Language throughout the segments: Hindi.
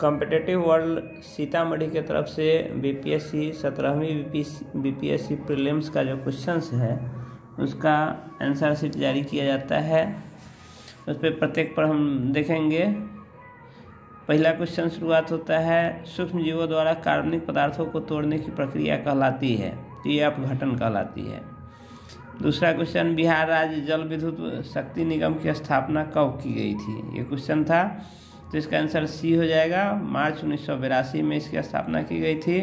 कॉम्पिटिटिव वर्ल्ड सीतामढ़ी के तरफ से बीपीएससी 17वीं बीपीएससी प्रीलिम्स का जो क्वेश्चंस है उसका आंसर शीट जारी किया जाता है। उस पर प्रत्येक पर हम देखेंगे। पहला क्वेश्चन शुरुआत होता है, सूक्ष्म जीवों द्वारा कार्बनिक पदार्थों को तोड़ने की प्रक्रिया कहलाती है, तो ये अपघटन कहलाती है। दूसरा क्वेश्चन, बिहार राज्य जल विद्युत शक्ति निगम की स्थापना कब की गई थी, ये क्वेश्चन था, तो इसका आंसर सी हो जाएगा। मार्च 1982 में इसकी स्थापना की गई थी।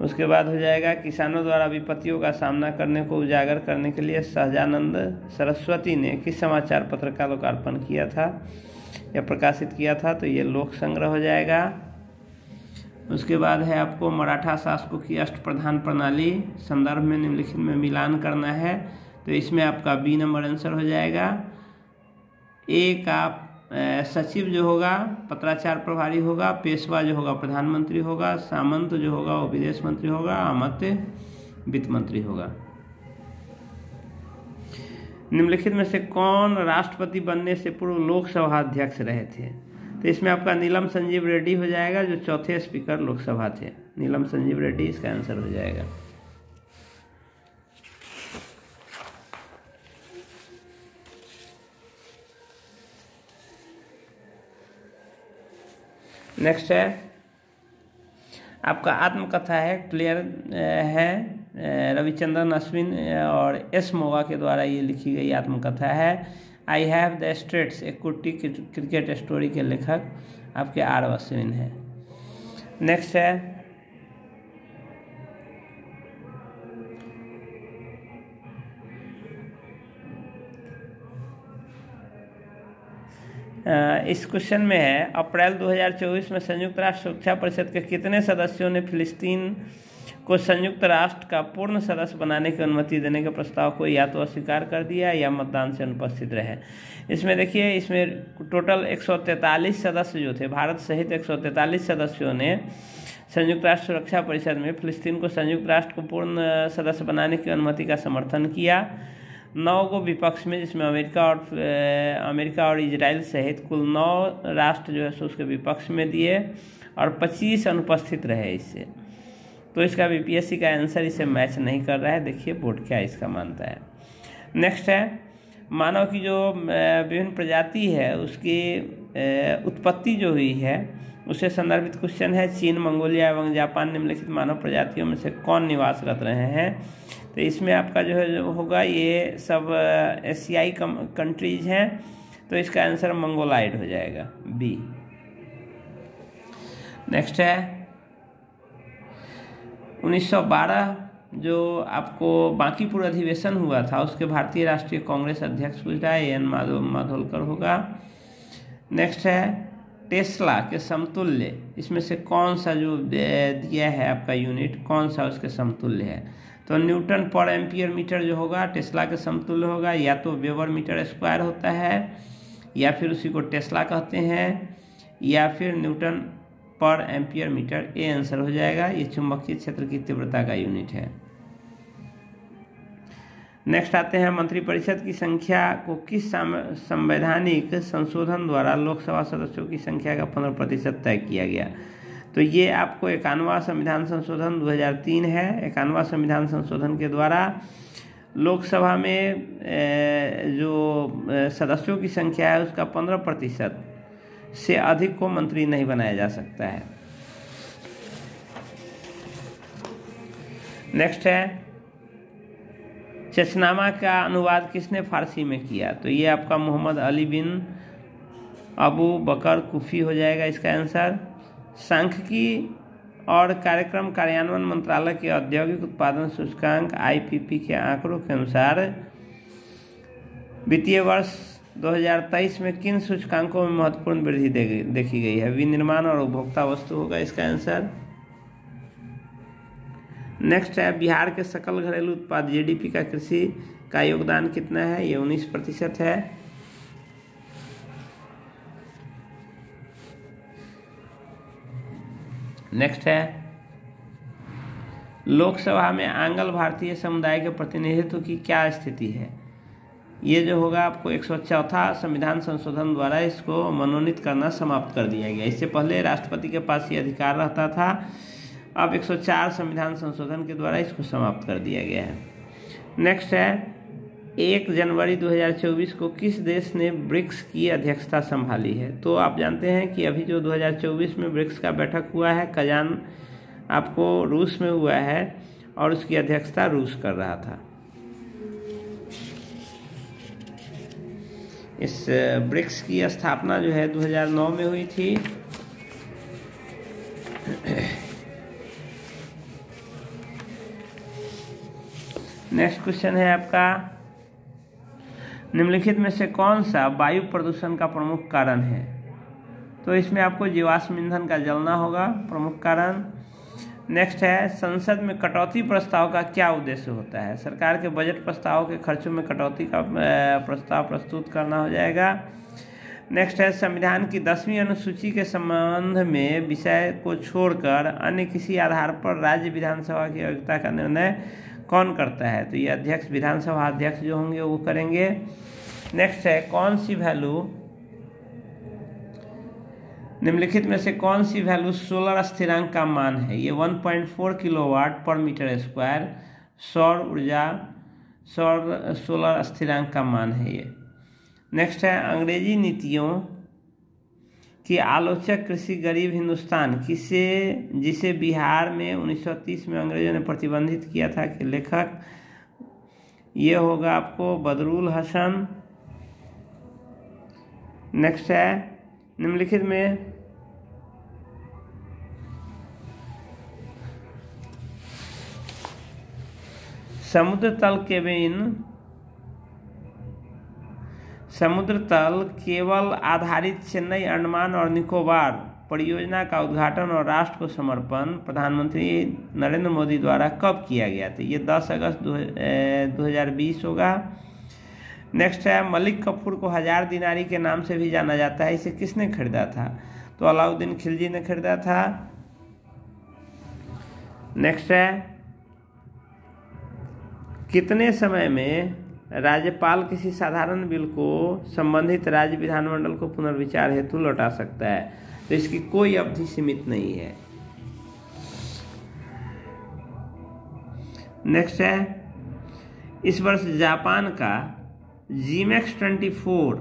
उसके बाद हो जाएगा, किसानों द्वारा विपत्तियों का सामना करने को उजागर करने के लिए सहजानंद सरस्वती ने किस समाचार पत्र का लोकार्पण किया था या प्रकाशित किया था, तो ये लोक संग्रह हो जाएगा। उसके बाद है आपको मराठा शासकों की अष्टप्रधान प्रणाली संदर्भ में निम्नलिखित में मिलान करना है, तो इसमें आपका बी नंबर आंसर हो जाएगा। ए का सचिव जो होगा पत्राचार प्रभारी होगा, पेशवा जो होगा प्रधानमंत्री होगा, सामंत जो होगा वो विदेश मंत्री होगा, अमात्य वित्त मंत्री होगा। निम्नलिखित में से कौन राष्ट्रपति बनने से पूर्व लोकसभा अध्यक्ष रहे थे, तो इसमें आपका नीलम संजीव रेड्डी हो जाएगा, जो चौथे स्पीकर लोकसभा थे। नीलम संजीव रेड्डी इसका आंसर हो जाएगा। नेक्स्ट है आपका आत्मकथा है, प्लेयर है रविचंद्रन अश्विन और एस मोगा के द्वारा ये लिखी गई आत्मकथा है। आई हैव द स्ट्रेट्स, एक कुट्टी क्रिकेट स्टोरी के लेखक आपके आर अश्विन है। नेक्स्ट है इस क्वेश्चन में है, अप्रैल 2024 में संयुक्त राष्ट्र सुरक्षा परिषद के कितने सदस्यों ने फिलिस्तीन को संयुक्त राष्ट्र का पूर्ण सदस्य बनाने की अनुमति देने के प्रस्ताव को या तो अस्वीकार कर दिया या मतदान से अनुपस्थित रहे। इसमें देखिए, इसमें टोटल 143 सदस्य जो थे, भारत सहित 143 सदस्यों ने संयुक्त राष्ट्र सुरक्षा परिषद में फिलिस्तीन को संयुक्त राष्ट्र को पूर्ण सदस्य बनाने की अनुमति का समर्थन किया। 9 को विपक्ष में, जिसमें अमेरिका और इजराइल सहित कुल 9 राष्ट्र जो है सो उसके विपक्ष में दिए और 25 अनुपस्थित रहे इससे। तो इसका बीपीएससी का आंसर इसे मैच नहीं कर रहा है। देखिए बोर्ड क्या इसका मानता है। नेक्स्ट है, मानव की जो विभिन्न प्रजाति है उसकी उत्पत्ति जो हुई है उसे संदर्भित क्वेश्चन है। चीन, मंगोलिया एवं जापान निम्नलिखित मानव प्रजातियों में से कौन निवासरत रहे हैं, तो इसमें आपका जो है जो होगा ये सब एशियाई कंट्रीज हैं, तो इसका आंसर मंगोलाइड हो जाएगा, बी। नेक्स्ट है 1912 जो आपको बांकीपुर अधिवेशन हुआ था उसके भारतीय राष्ट्रीय कांग्रेस अध्यक्ष पूछ रहा है, एन माधोलकर होगा। नेक्स्ट है टेस्ला के समतुल्य, इसमें से कौन सा जो दिया है आपका यूनिट, कौन सा उसके समतुल्य है, तो न्यूटन पर एम्पियर मीटर जो होगा टेस्ला के समतुल्य होगा, या तो वेबर मीटर स्क्वायर होता है या फिर उसी को टेस्ला कहते हैं, या फिर न्यूटन पर एम्पियर मीटर, ए आंसर हो जाएगा। ये चुंबकीय क्षेत्र की तीव्रता का यूनिट है। नेक्स्ट आते हैं, मंत्रिपरिषद की संख्या को किस संवैधानिक संशोधन द्वारा लोकसभा सदस्यों की संख्या का 15% तय किया गया, तो ये आपको 51वां संविधान संशोधन 2003 है। 51वां संविधान संशोधन के द्वारा लोकसभा में जो सदस्यों की संख्या है उसका 15% से अधिक को मंत्री नहीं बनाया जा सकता है। नेक्स्ट है, चचनामा का अनुवाद किसने फारसी में किया, तो ये आपका मोहम्मद अली बिन अबू बकर कुफी हो जाएगा इसका आंसर। सांख्यिकी और कार्यक्रम कार्यान्वयन मंत्रालय के औद्योगिक उत्पादन सूचकांक आईपीपी के आंकड़ों के अनुसार वित्तीय वर्ष 2023 में किन सूचकांकों में महत्वपूर्ण वृद्धि देखी गई है, विनिर्माण और उपभोक्ता वस्तु होगा इसका आंसर। नेक्स्ट है, बिहार के सकल घरेलू उत्पाद जीडीपी का कृषि का योगदान कितना है, ये 19% है। नेक्स्ट है, लोकसभा में आंग्ल भारतीय समुदाय के प्रतिनिधित्व की क्या स्थिति है, ये जो होगा आपको 104वां संविधान संशोधन द्वारा इसको मनोनीत करना समाप्त कर दिया गया। इससे पहले राष्ट्रपति के पास ये अधिकार रहता था, अब 104 संविधान संशोधन के द्वारा इसको समाप्त कर दिया गया है। नेक्स्ट है 1 जनवरी 2024 को किस देश ने ब्रिक्स की अध्यक्षता संभाली है? तो आप जानते हैं कि अभी जो 2024 में ब्रिक्स का बैठक हुआ है, कजान आपको रूस में हुआ है और उसकी अध्यक्षता रूस कर रहा था। इस ब्रिक्स की स्थापना जो है 2009 में हुई थी। नेक्स्ट क्वेश्चन है आपका, निम्नलिखित में से कौन सा वायु प्रदूषण का प्रमुख कारण है? तो इसमें आपको जीवाश्म ईंधन का जलना होगा प्रमुख कारण। नेक्स्ट है संसद में कटौती प्रस्ताव का क्या उद्देश्य होता है? सरकार के बजट प्रस्ताव के खर्चों में कटौती का प्रस्ताव प्रस्तुत करना हो जाएगा। नेक्स्ट है संविधान की 10वीं अनुसूची के संबंध में विषय को छोड़कर अन्य किसी आधार पर राज्य विधानसभा की अयोग्यता का निर्णय कौन करता है? तो ये अध्यक्ष, विधानसभा अध्यक्ष जो होंगे वो करेंगे। नेक्स्ट है कौन सी वैल्यू, निम्नलिखित में से कौन सी वैल्यू सोलर स्थिरांक का मान है? ये 1.4 किलोवाट पर मीटर स्क्वायर सौर ऊर्जा सोलर स्थिरांक का मान है ये। नेक्स्ट है अंग्रेजी नीतियों की आलोचक कृषि गरीब हिंदुस्तान जिसे बिहार में 1930 में अंग्रेजों ने प्रतिबंधित किया था कि लेखक, ये होगा आपको बदरुल हसन। नेक्स्ट है निम्नलिखित में समुद्र तल केवल आधारित चेन्नई अंडमान और निकोबार परियोजना का उद्घाटन और राष्ट्र को समर्पण प्रधानमंत्री नरेंद्र मोदी द्वारा कब किया गया था? ये 10 अगस्त 2020 होगा। नेक्स्ट है मलिक कफूर को 1000 दिनारी के नाम से भी जाना जाता है, इसे किसने खरीदा था? तो अलाउद्दीन खिलजी ने खरीदा था। नेक्स्ट है कितने समय में राज्यपाल किसी साधारण बिल को संबंधित राज्य विधानमंडल को पुनर्विचार हेतु लौटा सकता है? तो इसकी कोई अवधि सीमित नहीं है। नेक्स्ट है इस वर्ष जापान का GMEX 24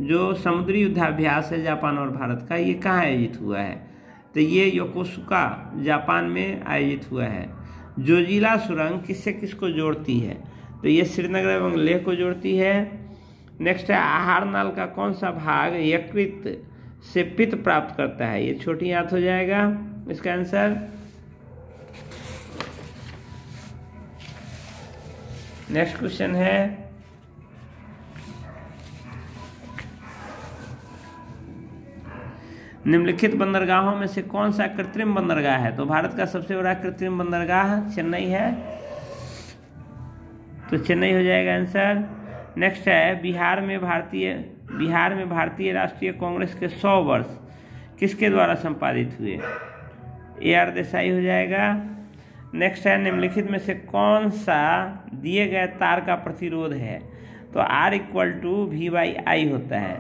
जो समुद्री युद्धाभ्यास है जापान और भारत का, ये कहाँ आयोजित हुआ है? तो ये योकोसुका जापान में आयोजित हुआ है। जोजिला सुरंग किससे किसको जोड़ती है? तो ये श्रीनगर एवं लेह को जोड़ती है। नेक्स्ट है आहार नाल का कौन सा भाग यकृत से पित्त प्राप्त करता है? ये छोटी आंत हो जाएगा इसका आंसर। नेक्स्ट क्वेश्चन है निम्नलिखित बंदरगाहों में से कौन सा कृत्रिम बंदरगाह है? तो भारत का सबसे बड़ा कृत्रिम बंदरगाह चेन्नई है, तो चेन्नई हो जाएगा आंसर। नेक्स्ट है बिहार में भारतीय राष्ट्रीय कांग्रेस के 100 वर्ष किसके द्वारा संपादित हुए? AR देसाई हो जाएगा। नेक्स्ट है निम्नलिखित में से कौन सा दिए गए तार का प्रतिरोध है? तो R = V/I होता है,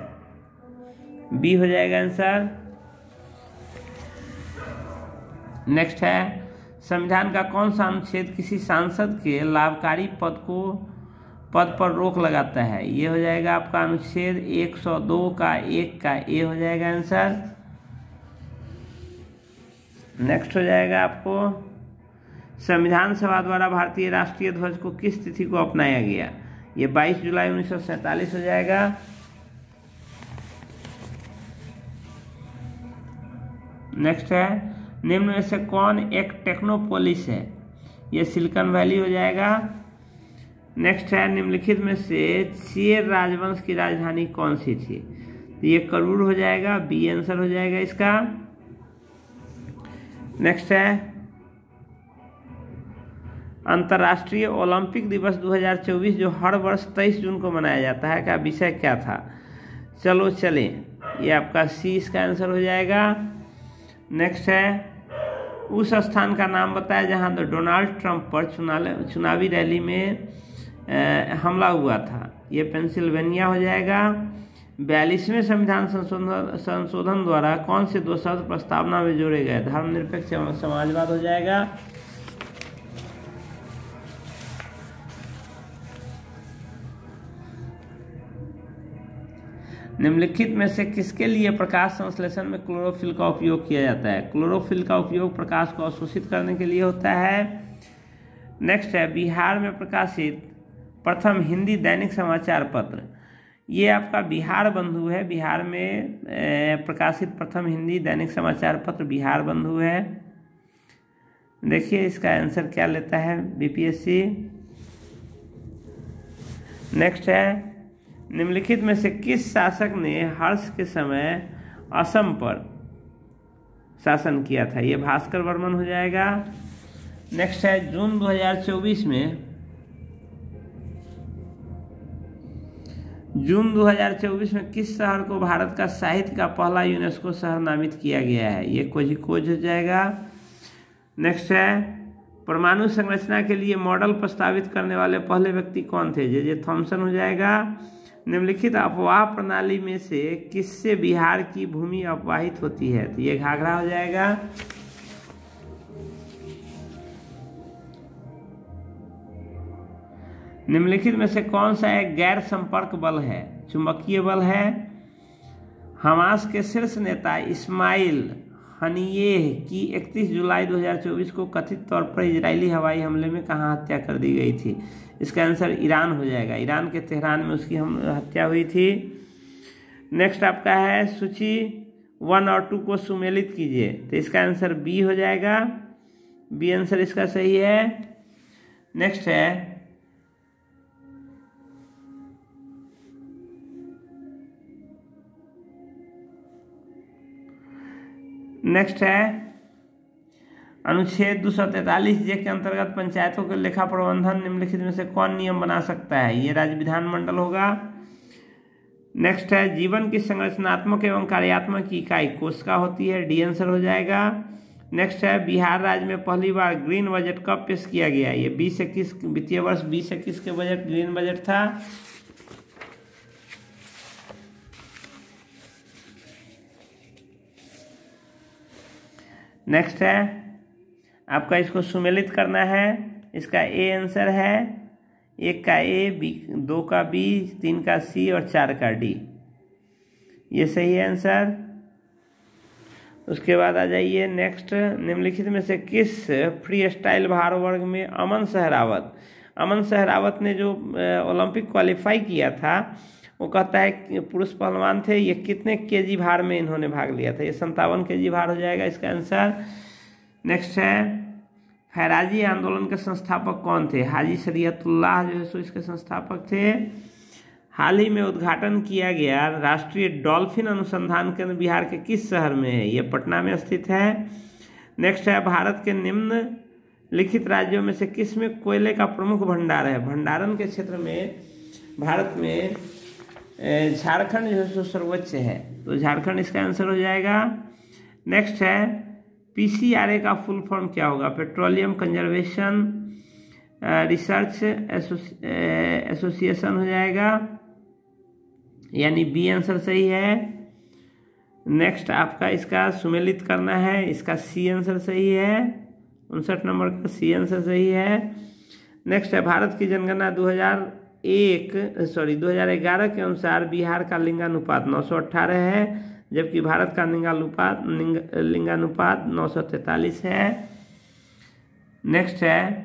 B हो जाएगा आंसर। नेक्स्ट है संविधान का कौन सा अनुच्छेद किसी सांसद के लाभकारी पद पर रोक लगाता है? ये हो जाएगा आपका अनुच्छेद 102 का 1 का A हो जाएगा आंसर। नेक्स्ट हो जाएगा आपको संविधान सभा द्वारा भारतीय राष्ट्रीय ध्वज को किस तिथि को अपनाया गया? ये 22 जुलाई 1947 हो जाएगा। नेक्स्ट है निम्न में से कौन एक टेक्नोपोलिस है? ये सिलिकॉन वैली हो जाएगा। नेक्स्ट है निम्नलिखित में से चेर राजवंश की राजधानी कौन सी थी? तो ये करूर हो जाएगा, B आंसर हो जाएगा इसका। नेक्स्ट है अंतर्राष्ट्रीय ओलंपिक दिवस 2024 जो हर वर्ष 23 जून को मनाया जाता है, का विषय क्या था? चलो चलें, ये आपका C इसका आंसर हो जाएगा। नेक्स्ट है उस स्थान का नाम बताया जहां डोनाल्ड ट्रंप पर चुनावी रैली में हमला हुआ था। ये पेंसिल्वेनिया हो जाएगा। 42वें संविधान संशोधन द्वारा कौन से 2 शब्द प्रस्तावना में जोड़े गए? धर्मनिरपेक्ष एवं समाजवाद हो जाएगा। निम्नलिखित में से किसके लिए प्रकाश संश्लेषण में क्लोरोफिल का उपयोग किया जाता है? क्लोरोफिल का उपयोग प्रकाश को अवशोषित करने के लिए होता है। नेक्स्ट है बिहार में प्रकाशित प्रथम हिंदी दैनिक समाचार पत्र। ये आपका बिहार बंधु है। बिहार में प्रकाशित प्रथम हिंदी दैनिक समाचार पत्र बिहार बंधु है। देखिए इसका आंसर क्या लेता है बीपीएससी। नेक्स्ट है निम्नलिखित में से किस शासक ने हर्ष के समय असम पर शासन किया था? ये भास्कर वर्मन हो जाएगा। नेक्स्ट है जून 2024 में किस शहर को भारत का साहित्य का पहला यूनेस्को शहर नामित किया गया है? ये कोझिकोड हो जाएगा। नेक्स्ट है परमाणु संरचना के लिए मॉडल प्रस्तावित करने वाले पहले व्यक्ति कौन थे? जे थॉमसन हो जाएगा। निम्नलिखित अपवाह प्रणाली में से किससे बिहार की भूमि अपवाहित होती है? तो ये घाघरा हो जाएगा। निम्नलिखित में से कौन सा एक गैर संपर्क बल है? चुंबकीय बल है। हमास के शीर्ष नेता इस्माइल हनियेह की 31 जुलाई 2024 को कथित तौर पर इजरायली हवाई हमले में कहाँ हत्या कर दी गई थी? इसका आंसर ईरान हो जाएगा। ईरान के तेहरान में उसकी हत्या हुई थी। नेक्स्ट आपका है सूची 1 और 2 को सुमेलित कीजिए। तो इसका आंसर बी हो जाएगा। बी आंसर इसका सही है। नेक्स्ट है अनुच्छेद 243 जे के अंतर्गत पंचायतों के लेखा प्रबंधन निम्नलिखित में से कौन नियम बना सकता है? ये राज्य विधानमंडल होगा। नेक्स्ट है जीवन की संरचनात्मक एवं कार्यात्मक इकाई कोशिका होती है। डी आंसर हो जाएगा। नेक्स्ट है बिहार राज्य में पहली बार ग्रीन बजट कब पेश किया गया? ये 2021 वित्तीय वर्ष 2021 के बजट ग्रीन बजट था। नेक्स्ट है आपका इसको सुमेलित करना है। इसका ए आंसर है। 1 का ए, 2 का बी, 3 का सी और 4 का डी। ये सही है आंसर। उसके बाद आ जाइए नेक्स्ट निम्नलिखित में से किस फ्री स्टाइल भार वर्ग में अमन सहरावत ने जो ओलंपिक क्वालिफाई किया था वो कहता है कि पुरुष पहलवान थे। ये कितने केजी भार में इन्होंने भाग लिया था? ये 57 केजी भार हो जाएगा इसका आंसर। नेक्स्ट है फैराजी आंदोलन के संस्थापक कौन थे? हाजी शरीयतुल्लाह जो है सो इसके संस्थापक थे। हाल ही में उद्घाटन किया गया राष्ट्रीय डॉल्फिन अनुसंधान केंद्र बिहार के किस शहर में है? ये पटना में स्थित है। नेक्स्ट है भारत के निम्न लिखित राज्यों में से किस में कोयले का प्रमुख भंडार है? भंडारण के क्षेत्र में भारत में झारखंड जो है सो सर्वोच्च है। तो झारखंड इसका आंसर हो जाएगा। नेक्स्ट है पीसीआरए का फुल फॉर्म क्या होगा? पेट्रोलियम कंजर्वेशन रिसर्च एसोसिएशन हो जाएगा। यानी बी आंसर सही है। नेक्स्ट आपका इसका सुमेलित करना है। इसका सी आंसर सही है। 59 नंबर का सी आंसर सही है। नेक्स्ट है भारत की जनगणना 2011 के अनुसार बिहार का लिंगानुपात 918 है, जबकि भारत का लिंगानुपात 943 है। नेक्स्ट है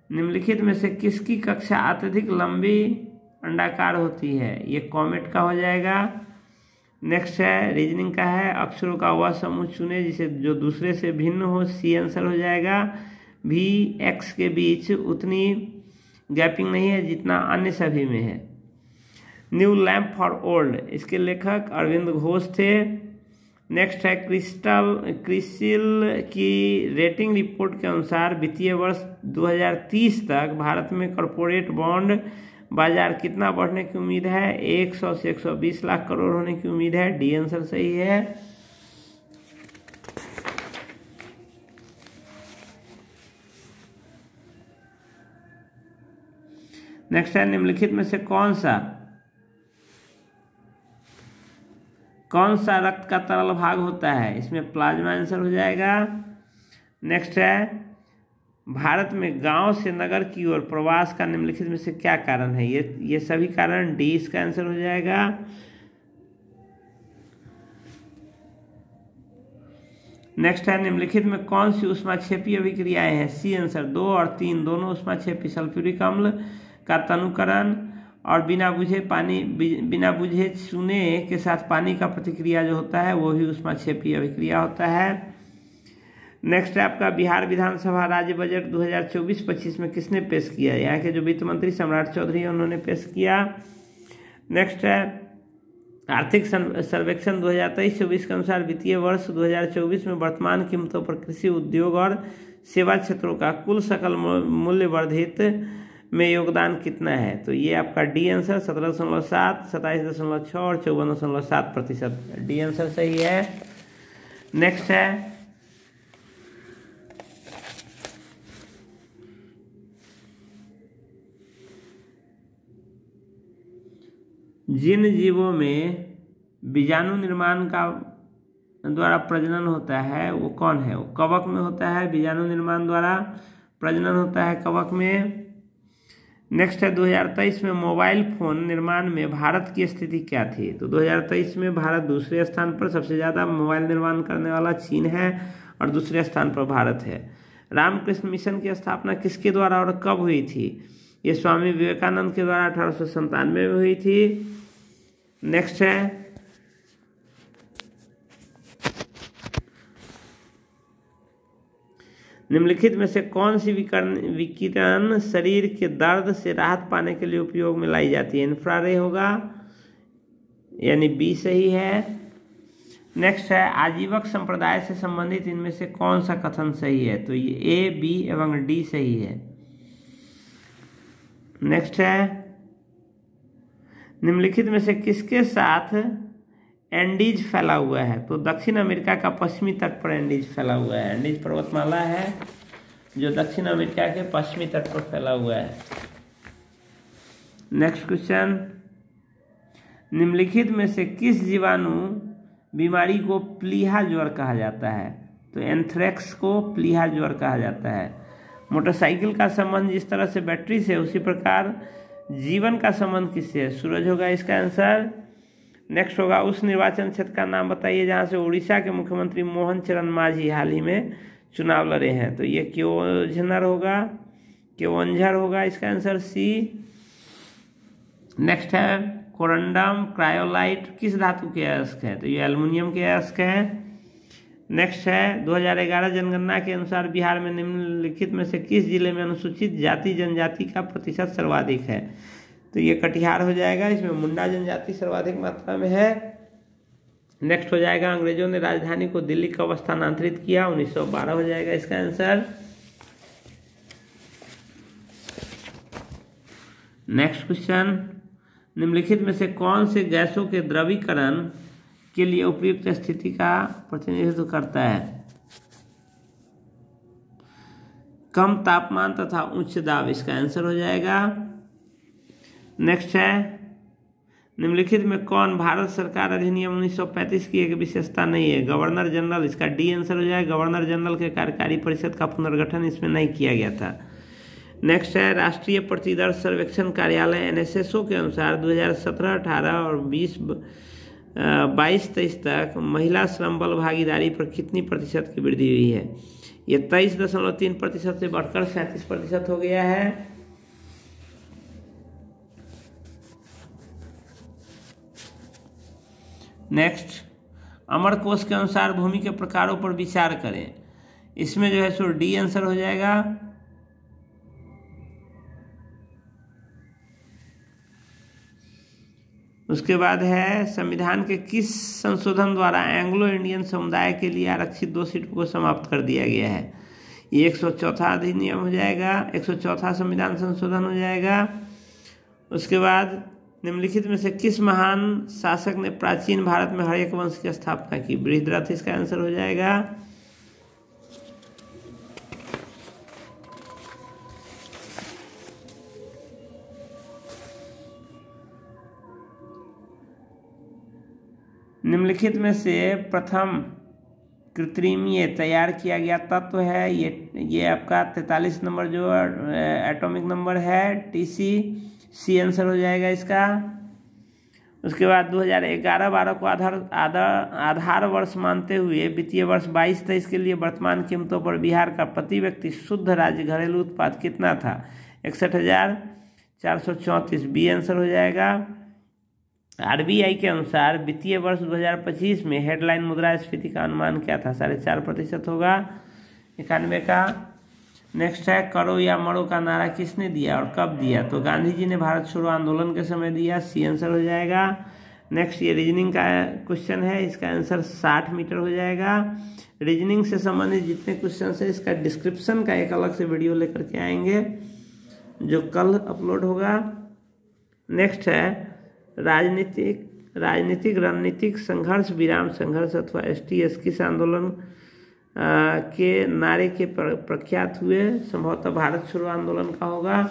निम्नलिखित में से किसकी कक्षा अत्यधिक लंबी अंडाकार होती है? ये कॉमेट का हो जाएगा। नेक्स्ट है रीजनिंग का है। अक्षरों का वह समूह चुने जिसे जो दूसरे से भिन्न हो। सी आंसर हो जाएगा। भी एक्स के बीच उतनी गैपिंग नहीं है जितना अन्य सभी में है। न्यू लैम्प फॉर ओल्ड इसके लेखक अरविंद घोष थे। नेक्स्ट है क्रिसिल की रेटिंग रिपोर्ट के अनुसार वित्तीय वर्ष 2030 तक भारत में कॉरपोरेट बॉन्ड बाजार कितना बढ़ने की उम्मीद है? 100 से 120 लाख करोड़ होने की उम्मीद है। डी आंसर सही है। नेक्स्ट है निम्नलिखित में से कौन सा कौन सा रक्त का तरल भाग होता है? इसमें प्लाज्मा आंसर हो जाएगा। नेक्स्ट है, भारत में गांव से नगर की ओर प्रवास का निम्नलिखित में से क्या कारण है? ये सभी कारण, डी इसका आंसर हो जाएगा। नेक्स्ट है, निम्नलिखित में कौन सी ऊष्माक्षेपी अभिक्रियाएं हैं? सी आंसर, 2 और 3 दोनों ऊष्माक्षेपी। सल्फ्यूरिक अम्ल का तनुकरण और बिना बुझे चूने के साथ पानी का प्रतिक्रिया जो होता है वो भी ऊष्माक्षेपी अभिक्रिया होता है। नेक्स्ट है आपका, बिहार विधानसभा राज्य बजट 2024-25 में किसने पेश किया? यहाँ के जो वित्त मंत्री सम्राट चौधरी हैं उन्होंने पेश किया। नेक्स्ट है, आर्थिक सर्वेक्षण 2023-24 के अनुसार वित्तीय वर्ष 2024 में वर्तमान कीमतों पर कृषि उद्योग और सेवा क्षेत्रों का कुल सकल मूल्य वर्धित में योगदान कितना है? तो ये आपका डी आंसर 17.7, 27.6 और 54.7%। डी आंसर सही है। नेक्स्ट है, जिन जीवों में बीजाणु निर्माण का द्वारा प्रजनन होता है वो कौन है? वो कवक में होता है। बीजाणु निर्माण द्वारा प्रजनन होता है कवक में। नेक्स्ट है, 2023 में मोबाइल फोन निर्माण में भारत की स्थिति क्या थी? तो 2023 में भारत दूसरे स्थान पर, सबसे ज़्यादा मोबाइल निर्माण करने वाला चीन है और दूसरे स्थान पर भारत है। रामकृष्ण मिशन की स्थापना किसके द्वारा और कब हुई थी? ये स्वामी विवेकानंद के द्वारा 1897 में हुई थी। नेक्स्ट है, निम्नलिखित में से कौन सी विकिरण शरीर के दर्द से राहत पाने के लिए उपयोग में लाई जाती है? इंफ्रारे होगा, यानी बी सही है। नेक्स्ट है, आजीवक संप्रदाय से संबंधित इनमें से कौन सा कथन सही है? तो ये ए, बी एवं डी सही है। नेक्स्ट है, निम्नलिखित में से किसके साथ एंडीज फैला हुआ है? तो दक्षिण अमेरिका का पश्चिमी तट पर एंडीज फैला हुआ है। एंडीज पर्वतमाला है जो दक्षिण अमेरिका के पश्चिमी तट पर फैला हुआ है। नेक्स्ट क्वेश्चन, निम्नलिखित में से किस जीवाणु बीमारी को प्लीहा ज्वर कहा जाता है? तो एंथ्रेक्स को प्लीहा ज्वर कहा जाता है। मोटरसाइकिल का संबंध जिस तरह से बैटरी से, उसी प्रकार जीवन का संबंध किससे है? सूरज होगा इसका आंसर। नेक्स्ट होगा, उस निर्वाचन क्षेत्र का नाम बताइए जहां से उड़ीसा के मुख्यमंत्री मोहन चरण मांझी हाल ही में चुनाव लड़े हैं। तो ये क्योंझर होगा, क्योंझर होगा इसका आंसर सी। नेक्स्ट है, कोरंडम क्रायोलाइट किस धातु के अयस्क है? तो ये एल्युमिनियम के अयस्क है। नेक्स्ट है, 2011 जनगणना के अनुसार बिहार में निम्नलिखित में से किस जिले में अनुसूचित जाति जनजाति का प्रतिशत सर्वाधिक है? तो ये कटिहार हो जाएगा। इसमें मुंडा जनजाति सर्वाधिक मात्रा में है। नेक्स्ट हो जाएगा, अंग्रेजों ने राजधानी को दिल्ली कब स्थानांतरित किया? 1912 हो जाएगा इसका आंसर। नेक्स्ट क्वेश्चन, निम्नलिखित में से कौन से गैसों के द्रवीकरण के लिए उपयुक्त स्थिति का प्रतिनिधित्व करता है? कम तापमान तथा उच्च दाब इसका आंसर हो जाएगा। नेक्स्ट है, निम्नलिखित में कौन भारत सरकार अधिनियम 1935 की एक विशेषता नहीं है? गवर्नर जनरल, इसका डी आंसर हो जाएगा। गवर्नर जनरल के कार्यकारी परिषद का पुनर्गठन इसमें नहीं किया गया था। नेक्स्ट है, राष्ट्रीय प्रतिदर्श सर्वेक्षण कार्यालय एनएसएसओ के अनुसार 2017-18 और 22-23 तक महिला श्रम बल भागीदारी पर कितनी प्रतिशत की वृद्धि हुई है? ये 23.3% से बढ़कर 37% हो गया है। नेक्स्ट, अमरकोश के अनुसार भूमि के प्रकारों पर विचार करें। इसमें जो है सो डी आंसर हो जाएगा। उसके बाद है, संविधान के किस संशोधन द्वारा एंग्लो इंडियन समुदाय के लिए आरक्षित 2 सीटों को समाप्त कर दिया गया है? ये 104 अधिनियम हो जाएगा, 104 संविधान संशोधन हो जाएगा। उसके बाद निम्नलिखित में से किस महान शासक ने प्राचीन भारत में हर्यक वंश की स्थापना की? बृहद्रथ इसका आंसर हो जाएगा। निम्नलिखित में से प्रथम कृत्रिमीय तैयार किया गया तत्व है, ये आपका 43 नंबर जो एटॉमिक नंबर है, TC, सी आंसर हो जाएगा इसका। उसके बाद 2011-12 को आधार वर्ष मानते हुए वित्तीय वर्ष 22-23 के लिए वर्तमान कीमतों पर बिहार का प्रति व्यक्ति शुद्ध राज्य घरेलू उत्पाद कितना था? 61,434, बी आंसर हो जाएगा। RBI के अनुसार वित्तीय वर्ष 2025 में हेडलाइन मुद्रास्फीति का अनुमान क्या था? 4.5% होगा, 91 का। नेक्स्ट है करो या मरो का नारा किसने दिया और कब दिया? तो गांधी जी ने भारत छोड़ो आंदोलन के समय दिया, सी आंसर हो जाएगा। नेक्स्ट ये रीजनिंग का क्वेश्चन है, इसका आंसर 60 मीटर हो जाएगा। रीजनिंग से संबंधित जितने क्वेश्चन है इसका डिस्क्रिप्शन का एक अलग से वीडियो लेकर के आएंगे जो कल अपलोड होगा। नेक्स्ट है राजनीतिक रणनीतिक संघर्ष विराम संघर्ष अथवा STS किस आंदोलन के नारे के प्रख्यात हुए? संभवतः भारत छोड़ो आंदोलन का होगा।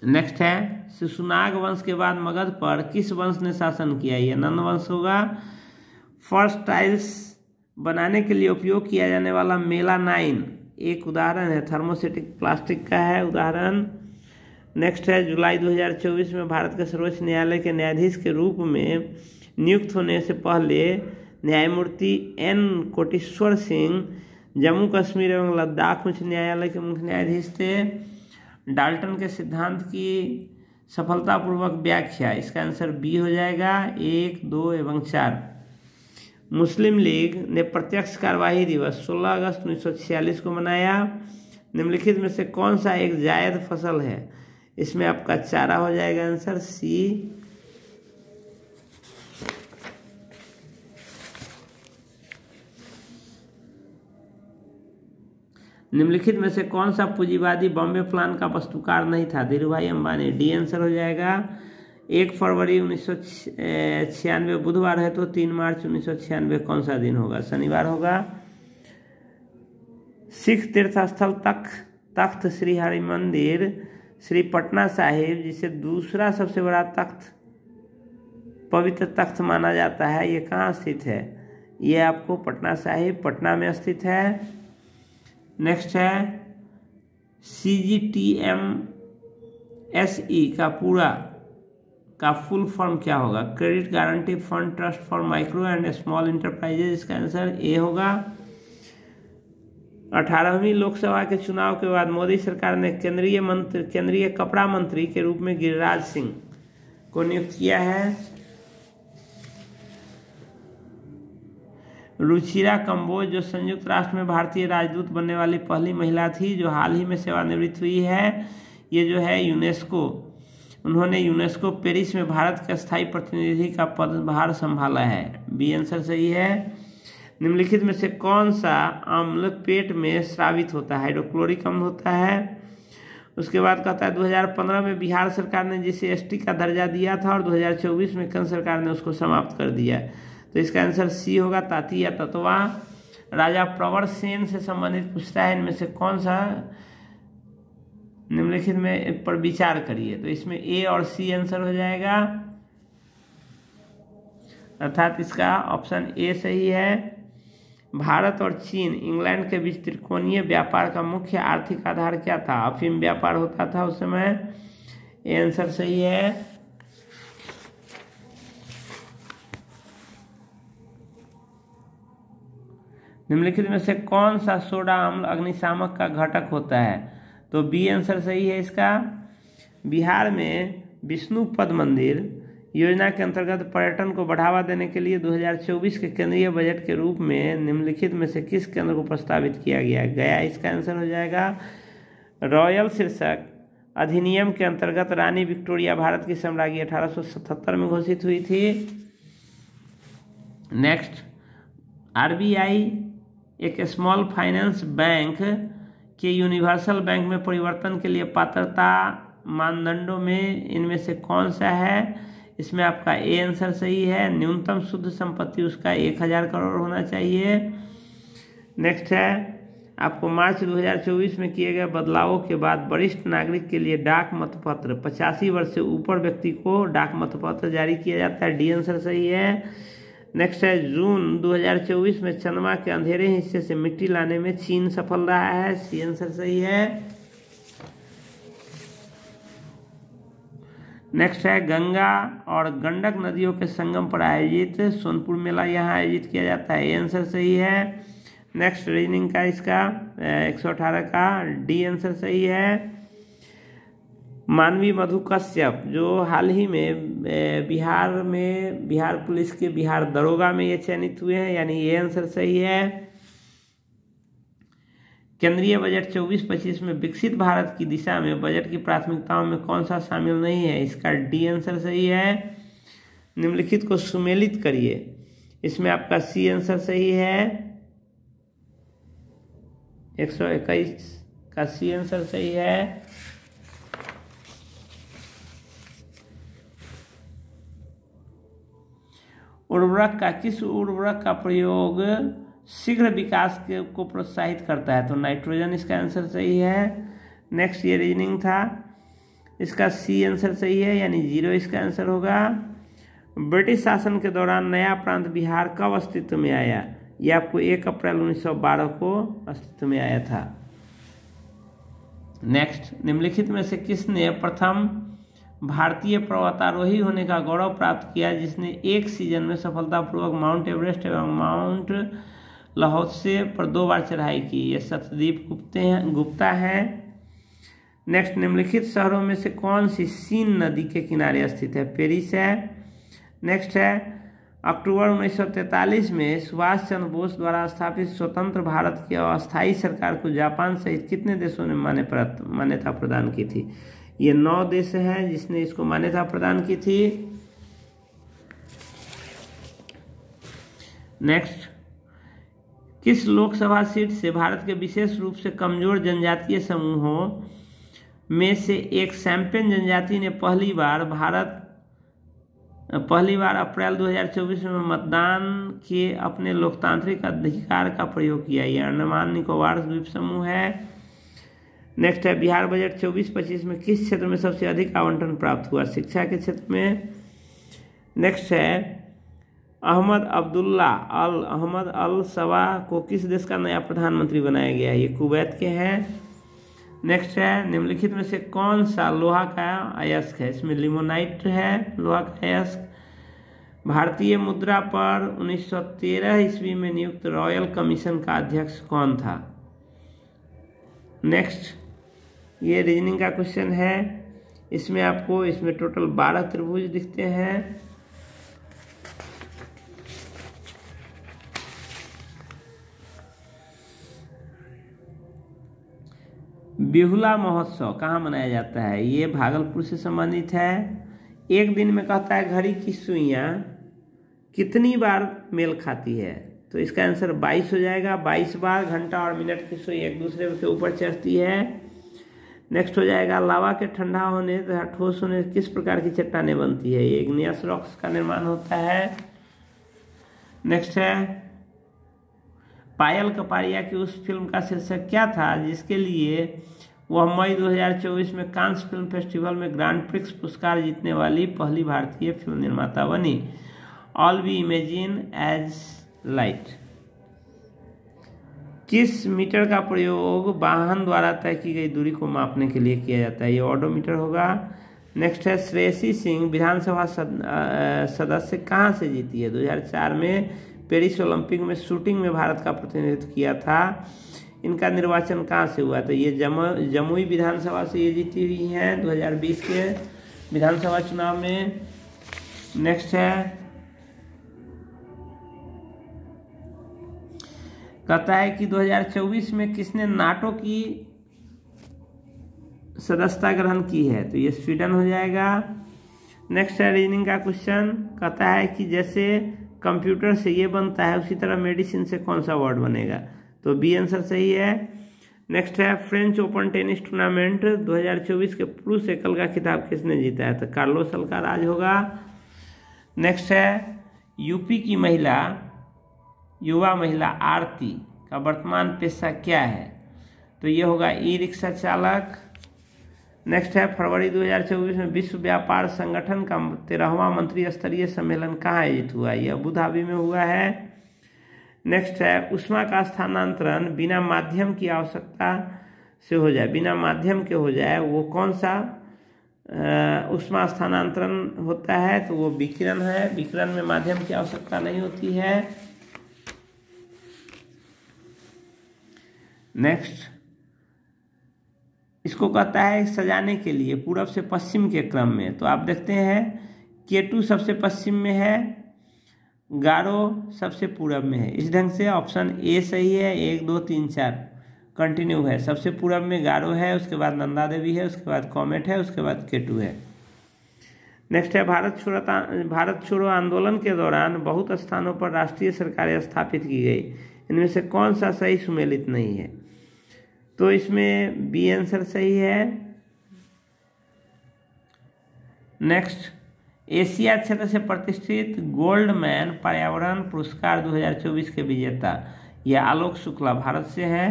नेक्स्ट है शिशुनाग वंश के बाद मगध पर किस वंश ने शासन किया? ये नंद वंश होगा। फर्स्ट टाइल्स बनाने के लिए उपयोग किया जाने वाला मेलानाइन एक उदाहरण है, थर्मोसेटिक प्लास्टिक का है उदाहरण। नेक्स्ट है जुलाई 2024 में भारत के सर्वोच्च न्यायालय के न्यायाधीश के रूप में नियुक्त होने से पहले न्यायमूर्ति N कोटेश्वर सिंह जम्मू कश्मीर एवं लद्दाख उच्च न्यायालय के मुख्य न्यायाधीश थे। डाल्टन के सिद्धांत की सफलतापूर्वक व्याख्या, इसका आंसर बी हो जाएगा, 1, 2 एवं 4। मुस्लिम लीग ने प्रत्यक्ष कार्यवाही दिवस 16 अगस्त 1946 को मनाया। निम्नलिखित में से कौन सा एक जायद फसल है? इसमें आपका चारा हो जाएगा, आंसर सी। निम्नलिखित में से कौन सा पूंजीवादी बॉम्बे प्लान का वस्तुकार नहीं था? धीरूभाई अंबानी, डी आंसर हो जाएगा। 1 फरवरी 1996 बुधवार है तो 3 मार्च 1996 कौन सा दिन होगा? शनिवार होगा। सिख तीर्थ स्थल तख्त श्री हरिमंदिर श्री पटना साहिब, जिसे दूसरा सबसे बड़ा पवित्र तख्त माना जाता है, ये कहाँ स्थित है? ये आपको पटना साहिब पटना में स्थित है। नेक्स्ट है CGTMSE का फुल फॉर्म क्या होगा? Credit guarantee fund trust for micro and small enterprises, इसका आंसर ए होगा। 18वीं लोकसभा के चुनाव के बाद मोदी सरकार ने केंद्रीय कपड़ा मंत्री के रूप में गिरिराज सिंह को नियुक्त किया है। रुचिरा कंबोज जो संयुक्त राष्ट्र में भारतीय राजदूत बनने वाली पहली महिला थी, जो हाल ही में सेवानिवृत्त हुई है, ये जो है यूनेस्को, उन्होंने यूनेस्को पेरिस में भारत के स्थायी प्रतिनिधि का पदभार संभाला है, बी आंसर सही है। निम्नलिखित में से कौन सा अम्ल पेट में स्रावित होता है? हाइड्रोक्लोरिक अम्ल होता है। उसके बाद कहता है 2015 में बिहार सरकार ने जिसे ST का दर्जा दिया था और 2024 में केंद्र सरकार ने उसको समाप्त कर दिया, तो इसका आंसर सी होगा, ताती या ततवा। राजा प्रवर सेन से संबंधित पूछता है, इनमें से कौन सा निम्नलिखित में पर विचार करिए, तो इसमें ए और सी आंसर हो जाएगा, अर्थात इसका ऑप्शन ए सही है। भारत और चीन इंग्लैंड के बीच त्रिकोणीय व्यापार का मुख्य आर्थिक आधार क्या था? अफीम व्यापार होता था उस समय, ए आंसर सही है। निम्नलिखित में से कौन सा सोडा अम्ल अग्निशामक का घटक होता है? तो बी आंसर सही है इसका। बिहार में विष्णु पद मंदिर योजना के अंतर्गत पर्यटन को बढ़ावा देने के लिए 2024 के केंद्रीय बजट के रूप में निम्नलिखित में से किस केंद्र को प्रस्तावित किया गया? गया इसका आंसर हो जाएगा। रॉयल शीर्षक अधिनियम के अंतर्गत रानी विक्टोरिया भारत की सम्राज्ञी 1877 में घोषित हुई थी। नेक्स्ट, RBI एक स्मॉल फाइनेंस बैंक के यूनिवर्सल बैंक में परिवर्तन के लिए पात्रता मानदंडों में इनमें से कौन सा है? इसमें आपका ए आंसर सही है। न्यूनतम शुद्ध संपत्ति उसका 1000 करोड़ होना चाहिए। नेक्स्ट है आपको मार्च 2024 में किए गए बदलावों के बाद वरिष्ठ नागरिक के लिए डाक मतपत्र 85 वर्ष से ऊपर व्यक्ति को डाक मतपत्र जारी किया जाता है। डी आंसर सही है। नेक्स्ट है जून 2024 में चंद्रमा के अंधेरे हिस्से से मिट्टी लाने में चीन सफल रहा है। सी आंसर सही है। नेक्स्ट है गंगा और गंडक नदियों के संगम पर आयोजित सोनपुर मेला यहाँ आयोजित किया जाता है। ए आंसर सही है। नेक्स्ट रीजनिंग का इसका 118 का डी आंसर सही है। मानवी मधु कश्यप जो हाल ही में बिहार पुलिस के बिहार दरोगा में ये चयनित हुए हैं, यानी ये आंसर सही है। केंद्रीय बजट 24-25 में विकसित भारत की दिशा में बजट की प्राथमिकताओं में कौन सा शामिल नहीं है? इसका डी आंसर सही है। निम्नलिखित को सुमेलित करिए, इसमें आपका सी आंसर सही है। 121 का सी आंसर सही है। किस उर्वरक का प्रयोग शीघ्र विकास को प्रोत्साहित करता है? तो नाइट्रोजन इसका आंसर सही है। नेक्स्ट ये रीजनिंग था, इसका सी आंसर सही है, यानी 0 इसका आंसर होगा। ब्रिटिश शासन के दौरान नया प्रांत बिहार कब अस्तित्व में आया? यह आपको 1 अप्रैल 1912 को अस्तित्व में आया था। नेक्स्ट, निम्नलिखित में से किसने प्रथम भारतीय पर्वतारोही होने का गौरव प्राप्त किया जिसने एक सीजन में सफलतापूर्वक माउंट एवरेस्ट एवं माउंट लाहौसे पर 2 बार चढ़ाई की? ये सत्यदीप गुप्ता है। नेक्स्ट, निम्नलिखित शहरों में से कौन सी सीन नदी के किनारे स्थित है? पेरिस है। नेक्स्ट है, अक्टूबर 1943 में सुभाष चंद्र बोस द्वारा स्थापित स्वतंत्र भारत की अस्थायी सरकार को जापान सहित कितने देशों ने मान्यता प्रदान की थी? ये 9 देश हैं जिसने इसको मान्यता प्रदान की थी। नेक्स्ट, किस लोकसभा सीट से भारत के विशेष रूप से कमजोर जनजातीय समूहों में से एक सैम्पेन जनजाति ने पहली बार अप्रैल 2024 में मतदान के अपने लोकतांत्रिक अधिकार का प्रयोग किया? ये अंडमान निकोबार द्वीप समूह है। नेक्स्ट है, बिहार बजट 24-25 में किस क्षेत्र में सबसे अधिक आवंटन प्राप्त हुआ? शिक्षा के क्षेत्र में। नेक्स्ट है, अहमद अल सवा को किस देश का नया प्रधानमंत्री बनाया गया? ये कुवैत के हैं। नेक्स्ट है, निम्नलिखित में से कौन सा लोहा का अयस्क है? इसमें लिमोनाइट है लोहा का अयस्क। भारतीय मुद्रा पर 1913 ईस्वी में नियुक्त रॉयल कमीशन का अध्यक्ष कौन था? नेक्स्ट, ये रीजनिंग का क्वेश्चन है। इसमें टोटल 12 त्रिभुज दिखते हैं। बिहुला महोत्सव कहाँ मनाया जाता है? ये भागलपुर से संबंधित है। एक दिन में कहता है घड़ी की सुइयां कितनी बार मेल खाती है? तो इसका आंसर 22 हो जाएगा। 22 बार घंटा और मिनट की सुई एक दूसरे के ऊपर चढ़ती है। नेक्स्ट हो जाएगा, लावा के ठंडा होने तथा ठोस होने किस प्रकार की चट्टानें बनती है? ये इग्नियस रॉक्स का निर्माण होता है। नेक्स्ट है, पायल कपाड़िया की उस फिल्म का शीर्षक क्या था जिसके लिए वह मई 2024 में कांस फिल्म फेस्टिवल में ग्रांड प्रिक्स पुरस्कार जीतने वाली पहली भारतीय फिल्म निर्माता बनी? All we imagine as light. किस मीटर का प्रयोग वाहन द्वारा तय की गई दूरी को मापने के लिए किया जाता है? ये ऑडोमीटर होगा। नेक्स्ट है, श्रेयसी सिंह विधानसभा सदस्य कहाँ से जीती है? 2004 में पेरिस ओलंपिक में शूटिंग में भारत का प्रतिनिधित्व किया था। इनका निर्वाचन कहाँ से हुआ? तो ये जमुई विधानसभा से ये जीती हुई हैं 2020 के विधानसभा चुनाव में। नेक्स्ट है, कहता है कि 2024 में किसने नाटो की सदस्यता ग्रहण की है? तो ये स्वीडन हो जाएगा। नेक्स्ट है, रीजनिंग का क्वेश्चन। कहता है कि जैसे कंप्यूटर से ये बनता है उसी तरह मेडिसिन से कौन सा वर्ड बनेगा? तो बी आंसर सही है। नेक्स्ट है, फ्रेंच ओपन टेनिस टूर्नामेंट 2024 के पुरुष एकल का खिताब किसने जीता है? तो कार्लोस अल्काराज होगा। नेक्स्ट है, यूपी की युवा महिला आरती का वर्तमान पेशा क्या है? तो ये होगा ई रिक्शा चालक। नेक्स्ट है फरवरी 2024 में विश्व व्यापार संगठन का 13वां मंत्री स्तरीय सम्मेलन कहाँ आयोजित हुआ? ये अबू धाबी में हुआ है। नेक्स्ट है ऊष्मा का स्थानांतरण बिना माध्यम की आवश्यकता से हो जाए, बिना माध्यम के हो जाए, वो कौन सा ऊष्मा स्थानांतरण होता है? तो वो विकिरण है। विकिरण में माध्यम की आवश्यकता नहीं होती है। नेक्स्ट इसको कहता है सजाने के लिए पूरब से पश्चिम के क्रम में। तो आप देखते हैं केटू सबसे पश्चिम में है, गारो सबसे पूरब में है। इस ढंग से ऑप्शन ए सही है। 1 2 3 4 कंटिन्यू है। सबसे पूरब में गारो है, उसके बाद नंदा देवी है, उसके बाद कॉमेट है, उसके बाद केटू है। नेक्स्ट है भारत छोड़ो आंदोलन के दौरान बहुत स्थानों पर राष्ट्रीय सरकारें स्थापित की गई, इनमें से कौन सा सही सुमेलित नहीं है? तो इसमें बी आंसर सही है। नेक्स्ट एशिया क्षेत्र से प्रतिष्ठित गोल्डमैन पर्यावरण पुरस्कार 2024 के विजेता यह आलोक शुक्ला भारत से है।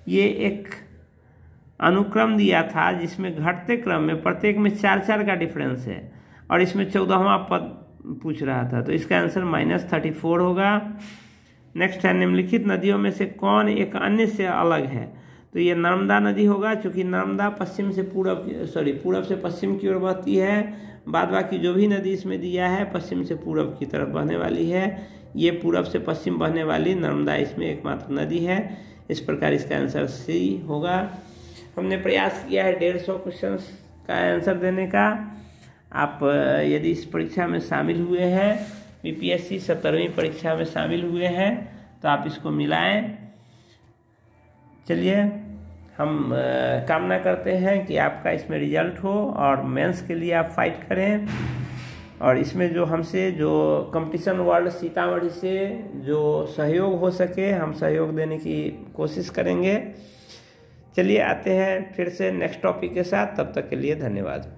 ये एक अनुक्रम दिया था जिसमें घटते क्रम में प्रत्येक में 4 का डिफरेंस है और इसमें 14वां पद पूछ रहा था, तो इसका आंसर -34 होगा। नेक्स्ट है निम्नलिखित नदियों में से कौन एक अन्य से अलग है? तो ये नर्मदा नदी होगा, क्योंकि नर्मदा पूरब से पश्चिम की ओर बहती है। बाद बाकी जो भी नदी इसमें दिया है पश्चिम से पूरब की तरफ बहने वाली है। ये पूरब से पश्चिम बहने वाली नर्मदा इसमें एकमात्र नदी है। इस प्रकार इसका आंसर सी होगा। हमने प्रयास किया है 150 क्वेश्चंस का आंसर देने का। आप यदि इस परीक्षा में शामिल हुए हैं, बीपीएससी 17वीं परीक्षा में शामिल हुए हैं, तो आप इसको मिलाएं। चलिए हम कामना करते हैं कि आपका इसमें रिजल्ट हो और मेंस के लिए आप फाइट करें। और इसमें जो हमसे जो कंपटीशन वर्ल्ड सीतामढ़ी से जो सहयोग हो सके हम सहयोग देने की कोशिश करेंगे। चलिए आते हैं फिर से नेक्स्ट टॉपिक के साथ, तब तक के लिए धन्यवाद।